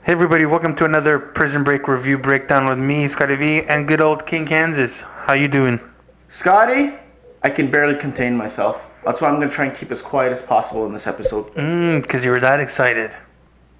Hey everybody, welcome to another Prison Break review breakdown with me, Scotty V, and good old King Kansas. How you doing? Scotty, I can barely contain myself. That's why I'm going to try and keep as quiet as possible in this episode. Because you were that excited.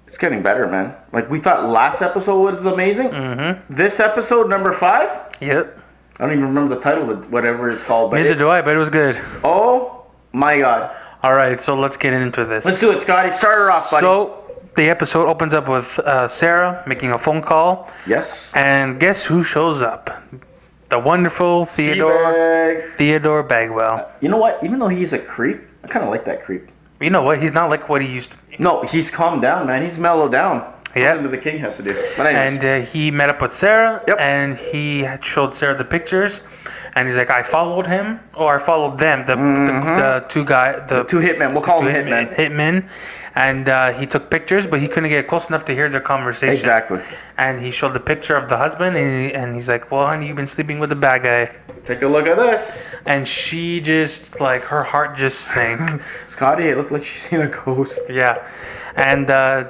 It's getting better, man. Like, we thought last episode was amazing. Mm-hmm. This episode, number 5? Yep. I don't even remember the title of it, whatever it's called. Neither do I, but it was good. Oh, my God. Alright, so let's get into this. Let's do it, Scotty. Start her off, buddy. So, the episode opens up with Sarah making a phone call. Yes. And guess who shows up? The wonderful Theodore Bagwell. You know what? Even though he's a creep, I kind of like that creep. You know what? He's not like what he used to be. No, he's calmed down, man. He's mellowed down. Yeah. Something that the king has to do. But anyways. And he met up with Sarah. Yep. And he had showed Sarah the pictures. And he's like, I followed him, or I followed them, the two guys, the two hitmen. We'll call them hitmen. Hitmen, and he took pictures, but he couldn't get close enough to hear their conversation. Exactly. And he showed the picture of the husband, and he's like, well, honey, you've been sleeping with the bad guy. Take a look at this. And she just, like, her heart just sank. Scotty, it looked like she's seen a ghost. Yeah. And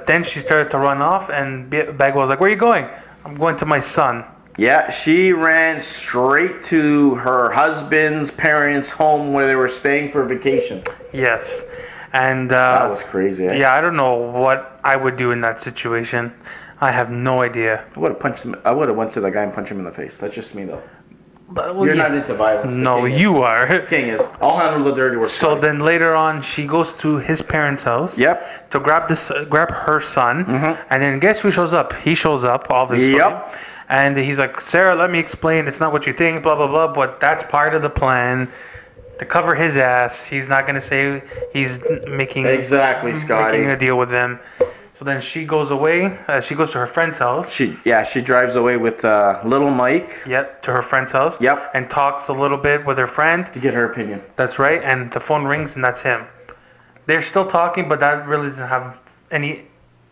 then she started to run off, and Bagwell's like, where are you going? I'm going to my son. Yeah, she ran straight to her husband's parents' home where they were staying for vacation. Yes. And that was crazy. Eh? Yeah, I don't know what I would do in that situation. I have no idea. I would have punched him. I would have went to the guy and punched him in the face. That's just me, though. But, well, You're not into violence. No, you are. King is. I'll handle the dirty work. So then later on, she goes to his parents' house. Yep. To grab her son, and then guess who shows up? He shows up, obviously. Yep. And he's like, Sarah, let me explain. It's not what you think, blah, blah, blah. But that's part of the plan to cover his ass. He's not going to say he's making... Exactly, Scotty. Making a deal with them. So then she goes away. She goes to her friend's house. She drives away with little Mike. Yep, to her friend's house. Yep. And talks a little bit with her friend. To get her opinion. That's right. And the phone rings, and that's him. They're still talking, but that really doesn't have any...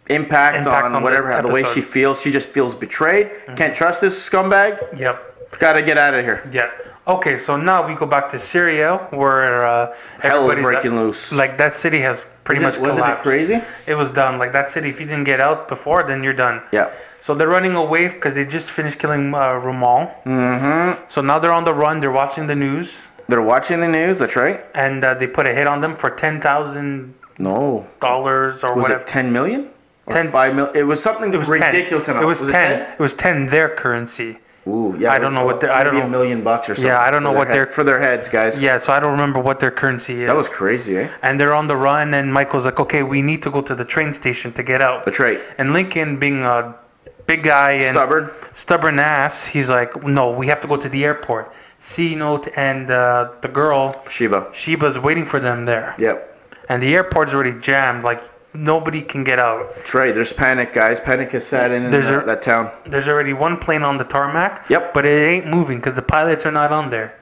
Impact on whatever, the way she feels. She just feels betrayed. Can't trust this scumbag. Yep. Gotta get out of here. Yeah. Okay, so now we go back to Syria, where hell is breaking loose. Like, that city has pretty much collapsed. Wasn't it crazy? It was done. Like, that city, if you didn't get out before, then you're done. Yeah. So they're running away because they just finished killing Ramal. Mm-hmm. So now they're on the run. They're watching the news. They're watching the news. That's right. And they put a hit on them for $10,000. No. Dollars or whatever. Was it 10 million? 5 million. It was something ridiculous. 10. It was 10. It was 10 their currency. Ooh, yeah. I don't know what I don't know. $1 million or something. Yeah, I don't know what they're for their heads, guys. Yeah, so I don't remember what their currency is. That was crazy, eh? And they're on the run, and Michael's like, "Okay, we need to go to the train station to get out." That's right. And Lincoln, being a big guy and stubborn ass, he's like, "No, we have to go to the airport." C-Note and the girl Sheba's waiting for them there. Yep. And the airport's already jammed. Like, nobody can get out. That's right. There's panic, guys. Panic has sat in that town. There's already one plane on the tarmac. Yep. But it ain't moving because the pilots are not on there.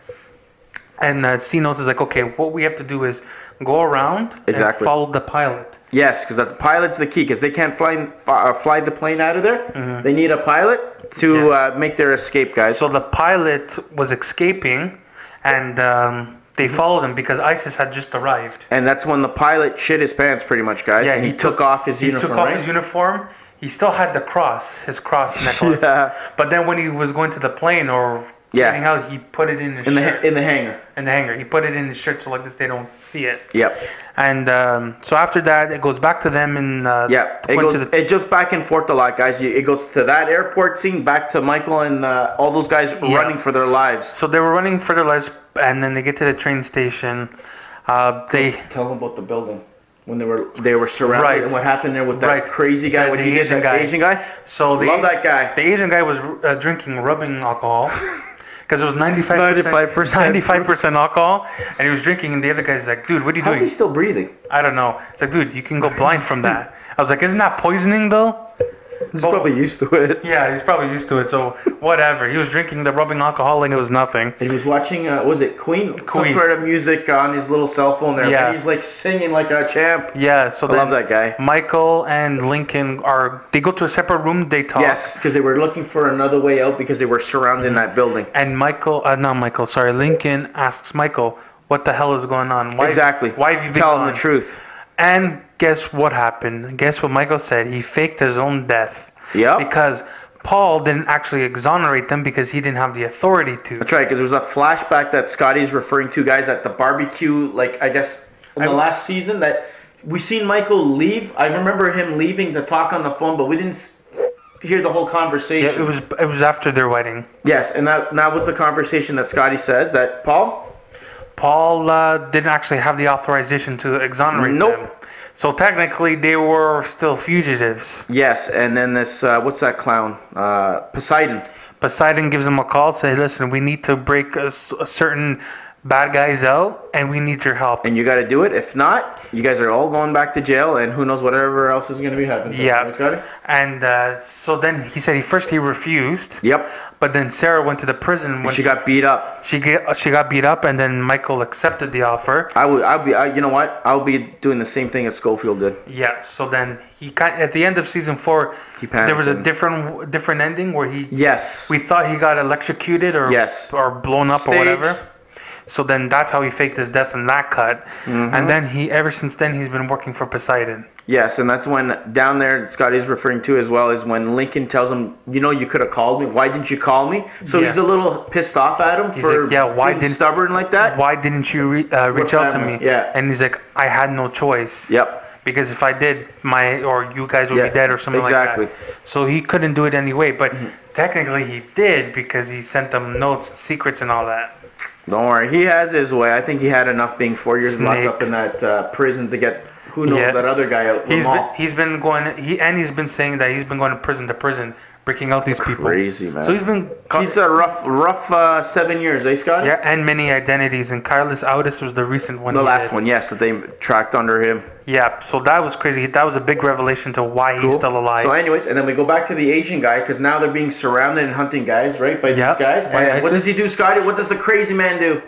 And C-Notes is like, okay, what we have to do is go around and follow the pilot. Yes, because the pilot's the key. Because they can't fly the plane out of there. They need a pilot to make their escape, guys. So the pilot was escaping, and they followed him because ISIS had just arrived. And that's when the pilot shit his pants, pretty much, guys. Yeah, he took off his uniform. He took off his uniform. He still had his cross necklace. Yeah. But then when he was going to the plane or getting out, he put it in his shirt. In the hangar. In the hangar. He put it in his shirt so like this they don't see it. Yep. And so after that, it goes back to them in... it jumps back and forth a lot, guys. It goes to that airport scene, back to Michael and all those guys running for their lives. So they were running for their lives, and then they get to the train station. Tell them about the building. When they were surrounded, and what happened there with that crazy guy, the Asian guy. So love that guy. The Asian guy was drinking rubbing alcohol. Because it was 95% alcohol, and he was drinking, and the other guy's like, dude, what are you doing? How's he still breathing? I don't know. It's like, dude, you can go blind from that. I was like, isn't that poisoning, though? He's probably used to it. Yeah, he's probably used to it, so whatever. He was drinking the rubbing alcohol like it was nothing. And he was watching, was it Queen? Some sort of music on his little cell phone there. Yeah. And he's like singing like a champ. Yeah, so I love that guy. Michael and Lincoln they go to a separate room, they talk. Yes, because they were looking for another way out because they were surrounded in that building. And Lincoln asks Michael, what the hell is going on? Why have you been Tell him the truth. And guess what happened? Guess what Michael said? He faked his own death. Yeah. Because Paul didn't actually exonerate them because he didn't have the authority to. That's right, because there was a flashback that Scotty's referring to, guys, at the barbecue, like, I guess, in the last season, that we seen Michael leave. I remember him leaving to talk on the phone, but we didn't hear the whole conversation. Yeah, it was after their wedding. Yes, and that was the conversation that Scotty says that Paul didn't actually have the authorization to exonerate them. So technically, they were still fugitives. Yes, and then this, what's that clown? Poseidon. Poseidon gives him a call, say, listen, we need to break a certain bad guys out, and we need your help. And you got to do it. If not, you guys are all going back to jail, and who knows whatever else is going to be happening. Yeah. Right, and so then he said he refused. Yep. But then Sarah went to the prison when she got beat up. She got beat up, and then Michael accepted the offer. You know what? I'll be doing the same thing as Schofield did. Yeah. So then at the end of season 4, there was a different ending where he. Yes. We thought he got electrocuted or blown up or whatever. So then that's how he faked his death in that cut. Mm-hmm. And then ever since then, he's been working for Poseidon. Yes, and that's when down there, Scotty's referring to as well, is when Lincoln tells him, you could have called me. Why didn't you call me? So he's a little pissed off at him for being stubborn like that. Why didn't you reach out to me? Yeah. And he's like, I had no choice. Yep. Because if I did, you guys would be dead or something like that. So he couldn't do it anyway. But technically he did because he sent them notes, secrets, and all that. Don't worry, he has his way. I think he had enough being 4 years locked up in that prison to get who knows that other guy out. He's been saying that he's been going to prison, breaking out these people. Crazy, man. So he's a rough 7 years, eh, Scott? Yeah, and many identities. And Carlos Audis was the recent one. The last one, yes, that they tracked under him. Yeah, so that was crazy. That was a big revelation to why he's still alive. So anyways, and then we go back to the Asian guy, because now they're being surrounded and hunting guys, right, by these guys. And what does he do, Scotty? What does the crazy man do?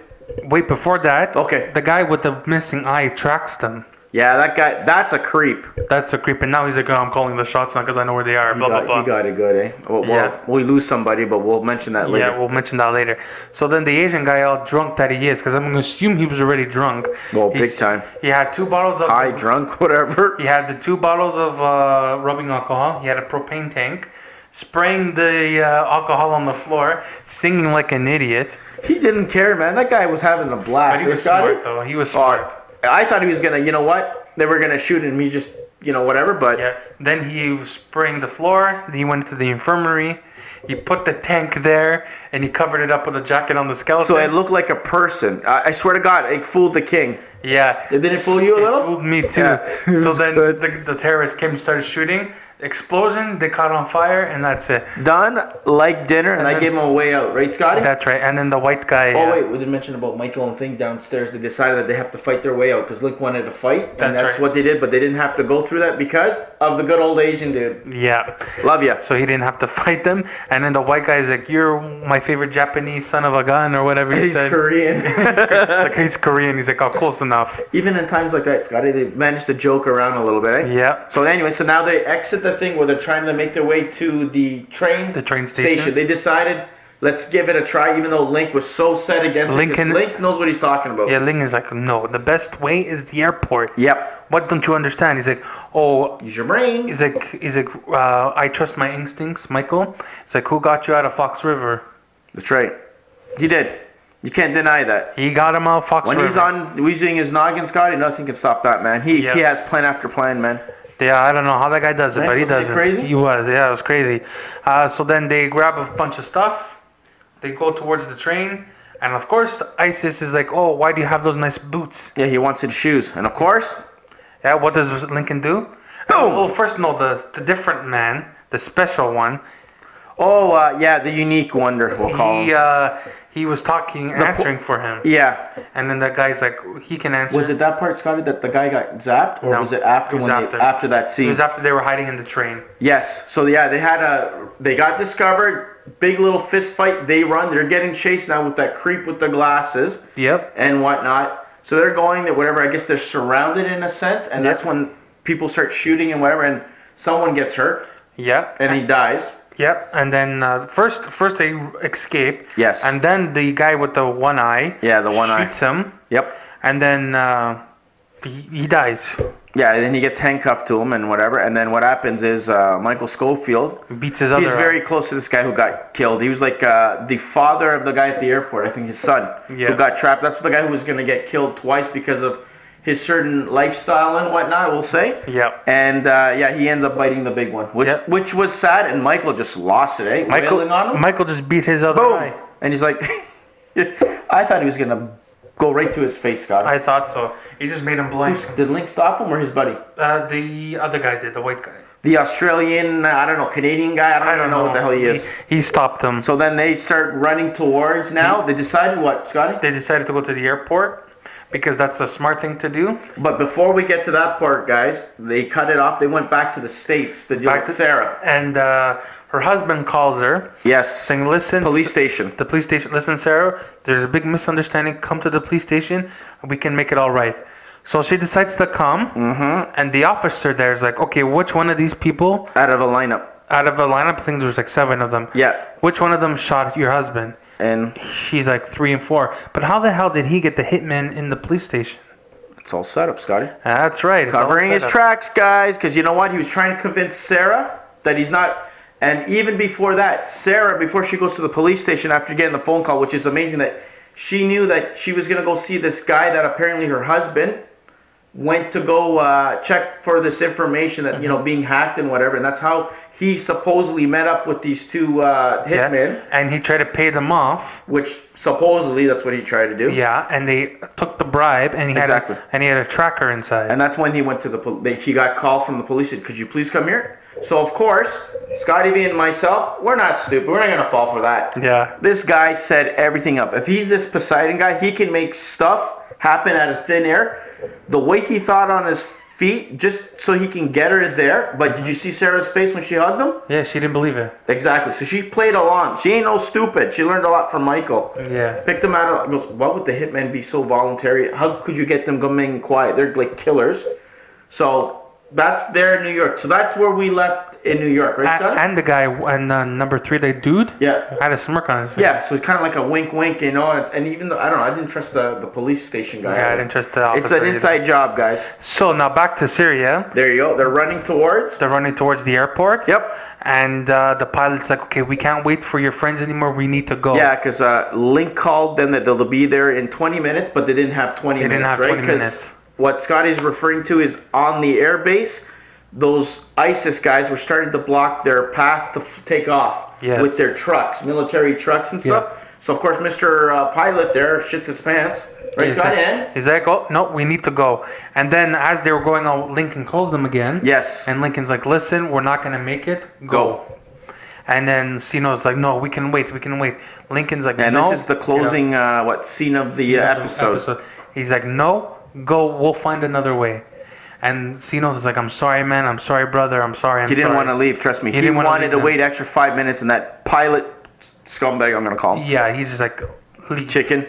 Wait, before that, okay, the guy with the missing eye tracks them. Yeah, that guy, that's a creep. That's a creep. And now he's like, I'm calling the shots now because I know where they are. Blah, blah, blah. You got it good, eh? Well, we lose somebody, but we'll mention that later. Yeah, we'll mention that later. So then the Asian guy, all drunk that he is, because I'm going to assume he was already drunk. Well, big time. He had 2 bottles of... High, drunk, whatever. He had the 2 bottles of rubbing alcohol. He had a propane tank. Spraying the alcohol on the floor. Singing like an idiot. He didn't care, man. That guy was having a blast. But he was smart, though. He was smart. I thought he was going to, you know what? They were going to shoot him. He just, whatever, but... Yeah. Then he was spraying the floor. He went to the infirmary. He put the tank there, and he covered it up with a jacket on the skeleton. So it looked like a person. I swear to God, it fooled the king. Yeah. Did it fool you a little? It fooled me, too. Yeah, so then the terrorists came and started shooting. Explosion, they caught on fire, and that's it. Done like dinner, and I gave him a way out, right, Scotty? That's right. And then the white guy. Oh wait, we didn't mention about Michael and Thing downstairs. They decided that they have to fight their way out because Luke wanted to fight, and that's what they did. But they didn't have to go through that because of the good old Asian dude. Yeah, love ya. So he didn't have to fight them, and then the white guy's like, "You're my favorite Japanese son of a gun," or whatever he said. He's Korean. He's Korean. He's like, "Oh, close enough." Even in times like that, Scotty, they managed to joke around a little bit, eh? Yeah. So anyway, so now they exit the thing where they're trying to make their way to the train station. They decided, let's give it a try, even though Link was so set against it. Link knows what he's talking about. Yeah, Link is like, no, the best way is the airport. Yep. What don't you understand? He's like, oh, use your brain. He's like, I trust my instincts, Michael. It's like, who got you out of Fox River? That's right. He did. You can't deny that. He got him out of Fox River. When he's on wheezing his noggin, Scotty, nothing can stop that, man. He has plan after plan, man. Yeah, I don't know how that guy does it, but he does it. Crazy? He was, yeah, it was crazy. So then they grab a bunch of stuff. They go towards the train. And of course, Isis is like, oh, why do you have those nice boots? Yeah, he wants his shoes. And of course... Yeah, what does Lincoln do? Boom! Well, first, no, the different man, the special one. Oh, yeah, the unique wonder, we'll call him. He was answering for him. Yeah. And then that guy's like, he can answer. Was it that part, Scotty, that the guy got zapped? Or was it after after that scene? It was after they were hiding in the train. Yes. So, yeah, they got discovered. Big little fist fight. They run. They're getting chased now with that creep with the glasses. Yep. And whatnot. So they're going, whatever, I guess they're surrounded in a sense. And that's when people start shooting and whatever. And someone gets hurt. Yep. And he dies. Yep, and then first they escape. Yes. And then the guy with the one eye. Yeah, the one eye shoots him. Yep. And then he dies. Yeah, and then he gets handcuffed to him and whatever. And then what happens is Michael Schofield beats his other. He's very close to this guy who got killed. He was like the father of the guy at the airport. I think his son who got trapped. That's the guy who was going to get killed twice because of his certain lifestyle and whatnot, we'll say. Yeah. And he ends up biting the big one, which was sad. And Michael just lost it, eh? Michael just beat his other guy. And he's like, I thought he was going to go right to his face, Scott. I thought so. He just made him blind. Did Link stop him or his buddy? The other guy did, the white guy. The Australian, I don't know, Canadian guy. I don't know what the hell he is. He stopped them. So then they start running towards now. They decided what, Scotty? They decided to go to the airport because that's the smart thing to do. But before we get to that part, guys, they cut it off. They went back to the States to deal with Sarah. And her husband calls her. Yes. Saying, listen. Police station. The police station. Listen, Sarah, there's a big misunderstanding. Come to the police station. We can make it all right. So she decides to come. Mm-hmm. And the officer there is like, okay, which one of these people? Out of a lineup, I think there's like 7 of them. Yeah. Which one of them shot your husband? And she's like 3 and 4. But how the hell did he get the hitman in the police station? It's all set up, Scotty. That's right. It's covering his tracks, guys. Because you know what? He was trying to convince Sarah that he's not... And even before that, Sarah, before she goes to the police station after getting the phone call, which is amazing that she knew that she was going to go see this guy that apparently her husband went to go check for this information that, being hacked and whatever. And that's how he supposedly met up with these 2 hitmen. Yeah. And he tried to pay them off. Which supposedly that's what he tried to do. Yeah, and they took the bribe and he had a tracker inside. And that's when he went to he got called from the police. Could you please come here? So, of course, Scotty V and myself, we're not stupid. We're not going to fall for that. Yeah. This guy set everything up. If he's this Poseidon guy, he can make stuff happen out of thin air. The way he thought on his feet, just so he can get her there. But did you see Sarah's face when she hugged him? Yeah, she didn't believe it. Exactly. So she played along. She ain't no stupid. She learned a lot from Michael. Yeah. Picked him out. Goes, why would the hitmen be so voluntary? How could you get them going quiet? They're like killers. So that's there in New York. So that's where we left in New York, right, Scotty? And the guy, and number 3, the dude, had a smirk on his face. Yeah, so it's kind of like a wink, and even though, I don't know, I didn't trust the police station guy. Yeah, I didn't trust the officer. It's an inside job, guys. So now back to Syria. There you go. They're running towards the airport. Yep. And the pilot's like, okay, we can't wait for your friends anymore. We need to go. Yeah, because Link called them that they'll be there in 20 minutes, but they didn't have 20 minutes, right? They didn't have 20 minutes. What Scotty's referring to is on the airbase, those ISIS guys were starting to block their path to take off with their trucks, military trucks and stuff. Yeah. So, of course, Mr. Pilot there shits his pants. Right, Scotty? He's like, oh, no, we need to go. And then as they were going out, Lincoln calls them again. Yes. And Lincoln's like, listen, we're not going to make it. Go. And then Sino's like, no, we can wait. Lincoln's like, no. And this is the closing, scene of the episode. He's like, no, go, we'll find another way. And Sino's like, I'm sorry, man. I'm sorry, brother. I'm sorry. He didn't want to leave, trust me. He wanted to wait extra 5 minutes, and that pilot scumbag, I'm going to call him. Yeah, he's just like... Chicken.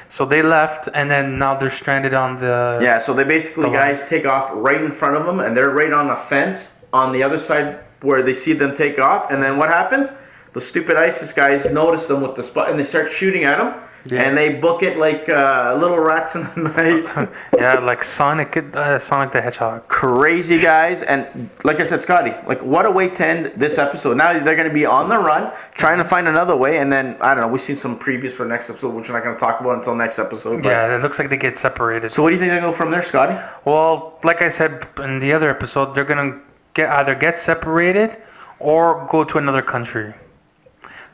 So they left, and then now they're stranded on the... Yeah, so they basically, guys, take off right in front of them, and they're right on a fence on the other side where they see them take off. And then what happens? The stupid ISIS guys notice them with the spot, and they start shooting at them. Yeah. And they book it like little rats in the night. Yeah, like Sonic the Hedgehog. Crazy guys. And like I said, Scotty, like what a way to end this episode. Now they're going to be on the run, trying to find another way. And then, I don't know, we've seen some previews for next episode, which we're not going to talk about until next episode. Yeah, it looks like they get separated. So what do you think they go from there, Scotty? Well, like I said in the other episode, they're going to either get separated or go to another country.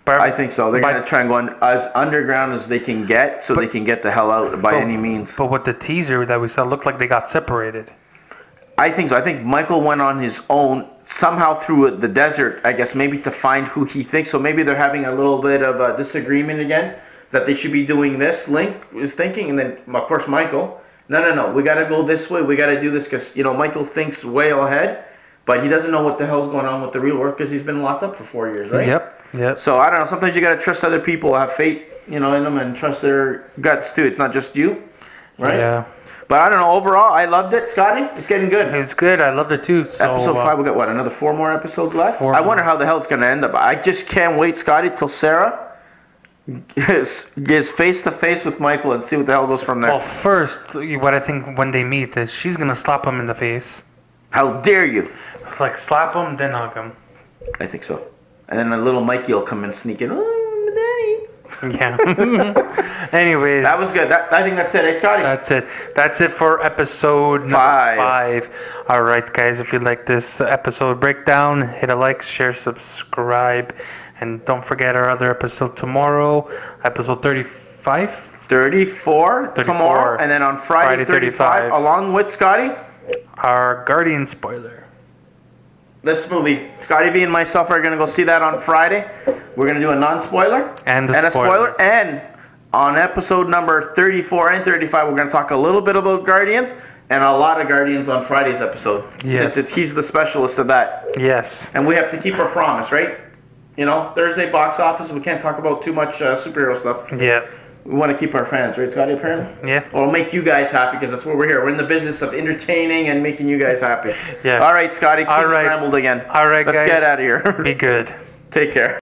I think so. They're going to try and go as underground as they can get, so they can get the hell out by any means. But with the teaser that we saw, it looked like they got separated. I think so. I think Michael went on his own, somehow through the desert, I guess, maybe to find who he thinks. So maybe they're having a little bit of a disagreement again, that they should be doing this, Link is thinking. And then, of course, Michael, no, we got to go this way. We got to do this because, Michael thinks way ahead. But he doesn't know what the hell's going on with the real world because he's been locked up for 4 years, right? Yep. So, I don't know. Sometimes you got to trust other people, have faith, in them and trust their guts, too. It's not just you, right? Yeah. But I don't know. Overall, I loved it. Scotty, it's getting good. It's good. I loved it, too. So, episode 5, we got, what, another 4 more episodes left? I wonder how the hell it's going to end up. I just can't wait, Scotty, till Sarah Gets face to face with Michael and see what the hell goes from there. Well, first, what I think when they meet is she's gonna slap him in the face. How dare you? It's like slap him, then hug him. I think so. And then a little Mikey will come in sneaking. Oh, Daddy. Yeah. Anyways. That was good. I think that's it. Hey, Scotty. That's it. That's it for episode number 5. All right, guys. If you like this episode breakdown, hit a like, share, subscribe. And don't forget our other episode tomorrow. Episode 35? 34 tomorrow. And then on Friday 35. Along with Scotty. Our Guardian spoiler. This movie, Scotty V and myself are going to go see that on Friday. We're going to do a non-spoiler and a spoiler. And on episode number 34 and 35, we're going to talk a little bit about Guardians and a lot of Guardians on Friday's episode. Yes. Since he's the specialist of that. Yes. And we have to keep our promise, right? You know, Thursday box office, we can't talk about too much superhero stuff. Yeah. We want to keep our fans, right, Scotty, apparently? Yeah. Or make you guys happy, because that's what we're here. We're in the business of entertaining and making you guys happy. Yeah. All right, Scotty, keep scrambled again. All right, Let's guys. get out of here. Be good. Take care.